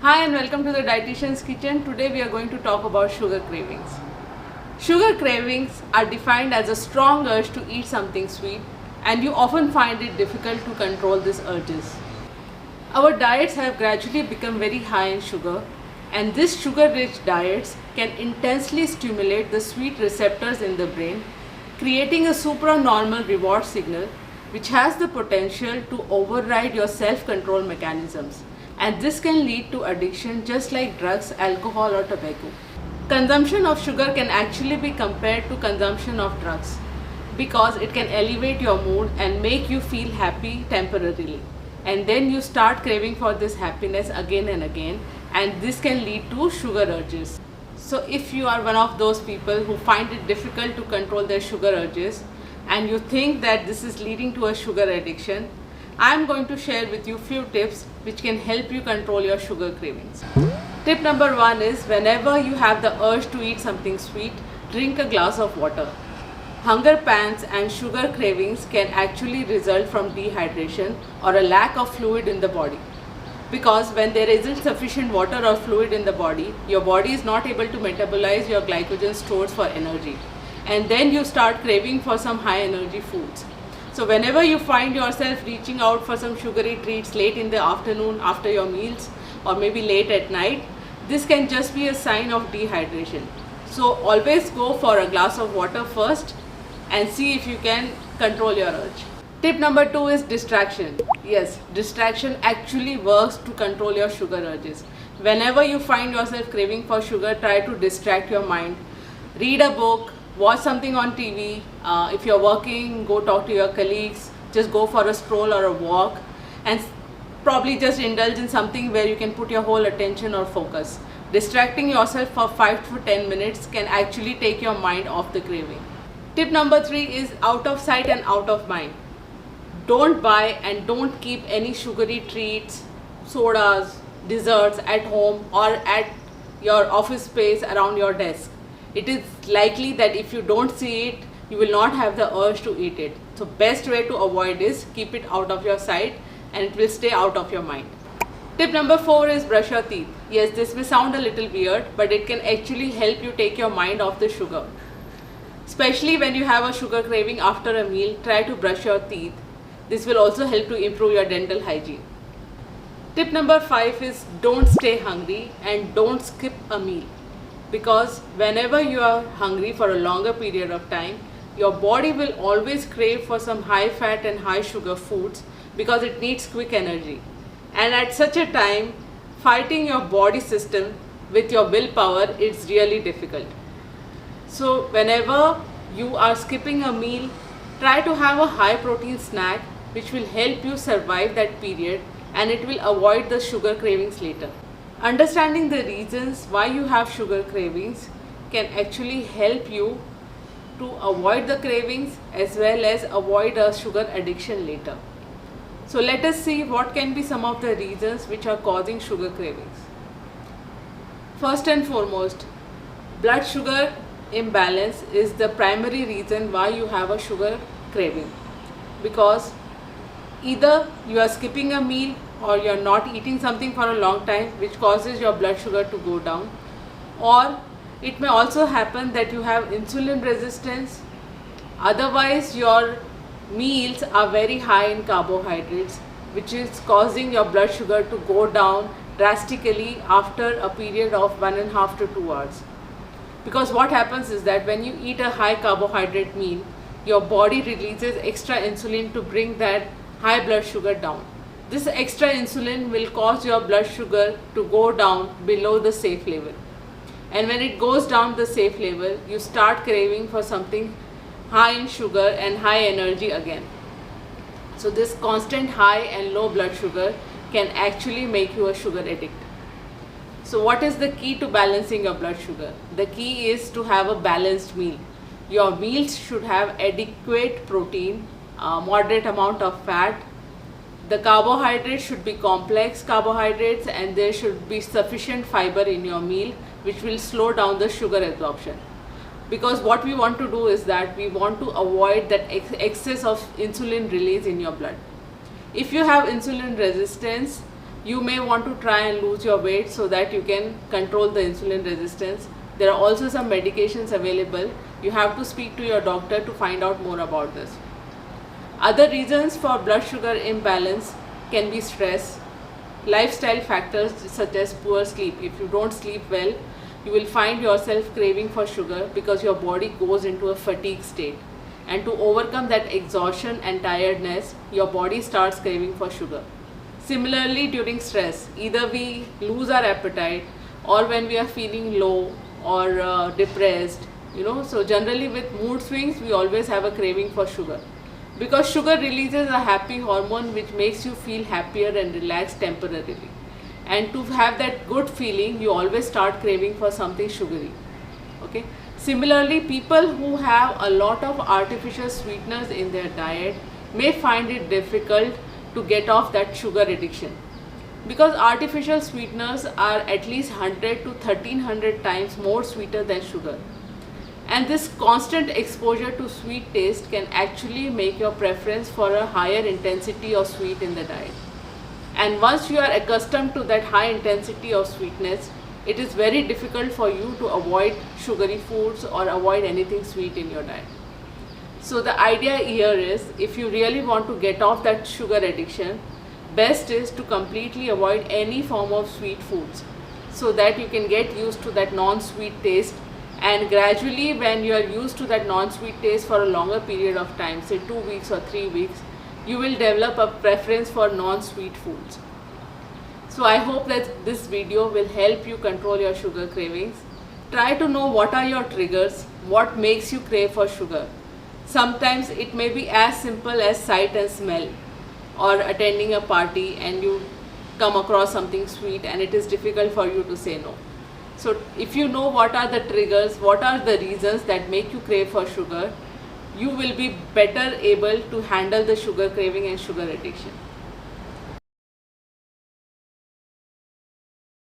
Hi and welcome to the Dietitian's Kitchen. Today we are going to talk about sugar cravings. Sugar cravings are defined as a strong urge to eat something sweet, and you often find it difficult to control these urges. Our diets have gradually become very high in sugar, and these sugar-rich diets can intensely stimulate the sweet receptors in the brain, creating a supranormal reward signal which has the potential to override your self-control mechanisms. And this can lead to addiction just like drugs, alcohol or tobacco. Consumption of sugar can actually be compared to consumption of drugs because it can elevate your mood and make you feel happy temporarily. And then you start craving for this happiness again and again, and this can lead to sugar urges. So if you are one of those people who find it difficult to control their sugar urges and you think that this is leading to a sugar addiction, I am going to share with you few tips which can help you control your sugar cravings. Tip number 1 is whenever you have the urge to eat something sweet, drink a glass of water. Hunger pangs and sugar cravings can actually result from dehydration or a lack of fluid in the body. Because when there isn't sufficient water or fluid in the body, your body is not able to metabolize your glycogen stores for energy. And then you start craving for some high energy foods. So whenever you find yourself reaching out for some sugary treats late in the afternoon after your meals or maybe late at night, this can just be a sign of dehydration. So always go for a glass of water first and see if you can control your urge. Tip number 2 is distraction. Yes, distraction actually works to control your sugar urges. Whenever you find yourself craving for sugar, try to distract your mind. Read a book, watch something on TV. If you're working, go talk to your colleagues. Just go for a stroll or a walk and probably just indulge in something where you can put your whole attention or focus. Distracting yourself for 5 to 10 minutes can actually take your mind off the craving. Tip number 3 is out of sight and out of mind. Don't buy and don't keep any sugary treats, sodas, desserts at home or at your office space around your desk. It is likely that if you don't see it, you will not have the urge to eat it. So best way to avoid is keep it out of your sight and it will stay out of your mind. Tip number 4 is brush your teeth. Yes, this may sound a little weird, but it can actually help you take your mind off the sugar. Especially when you have a sugar craving after a meal, try to brush your teeth. This will also help to improve your dental hygiene. Tip number 5 is don't stay hungry and don't skip a meal. Because whenever you are hungry for a longer period of time, your body will always crave for some high fat and high sugar foods because it needs quick energy. And at such a time, fighting your body system with your willpower is really difficult. So whenever you are skipping a meal, try to have a high protein snack which will help you survive that period and it will avoid the sugar cravings later. Understanding the reasons why you have sugar cravings can actually help you to avoid the cravings as well as avoid a sugar addiction later. So let us see what can be some of the reasons which are causing sugar cravings. First and foremost, blood sugar imbalance is the primary reason why you have a sugar craving, because either you are skipping a meal or you are not eating something for a long time which causes your blood sugar to go down, or it may also happen that you have insulin resistance. Otherwise your meals are very high in carbohydrates, which is causing your blood sugar to go down drastically after a period of 1.5 to 2 hours. Because what happens is that when you eat a high carbohydrate meal, your body releases extra insulin to bring that high blood sugar down. This extra insulin will cause your blood sugar to go down below the safe level. And when it goes down the safe level, you start craving for something high in sugar and high energy again. So this constant high and low blood sugar can actually make you a sugar addict. So what is the key to balancing your blood sugar? The key is to have a balanced meal. Your meals should have adequate protein, moderate amount of fat. The carbohydrates should be complex carbohydrates and there should be sufficient fiber in your meal, which will slow down the sugar absorption. Because what we want to do is that we want to avoid that excess of insulin release in your blood. If you have insulin resistance, You may want to try and lose your weight so that you can control the insulin resistance. There are also some medications available. You have to speak to your doctor to find out more about this. Other reasons for blood sugar imbalance can be stress, lifestyle factors such as poor sleep. If you don't sleep well, you will find yourself craving for sugar because your body goes into a fatigue state. And to overcome that exhaustion and tiredness, your body starts craving for sugar. Similarly, during stress, either we lose our appetite or when we are feeling low or depressed, so generally with mood swings, we always have a craving for sugar. Because sugar releases a happy hormone which makes you feel happier and relaxed temporarily. And to have that good feeling, you always start craving for something sugary. Okay. Similarly, people who have a lot of artificial sweeteners in their diet may find it difficult to get off that sugar addiction. Because artificial sweeteners are at least 100 to 1300 times more sweeter than sugar. And this constant exposure to sweet taste can actually make your preference for a higher intensity of sweet in the diet. And once you are accustomed to that high intensity of sweetness, it is very difficult for you to avoid sugary foods or avoid anything sweet in your diet. So the idea here is, if you really want to get off that sugar addiction, best is to completely avoid any form of sweet foods so that you can get used to that non-sweet taste. And gradually, when you are used to that non-sweet taste for a longer period of time, say 2 weeks or 3 weeks, you will develop a preference for non-sweet foods. So I hope that this video will help you control your sugar cravings. Try to know what are your triggers, what makes you crave for sugar. Sometimes it may be as simple as sight and smell, or attending a party and you come across something sweet and it is difficult for you to say no. So if you know what are the triggers, what are the reasons that make you crave for sugar, you will be better able to handle the sugar craving and sugar addiction.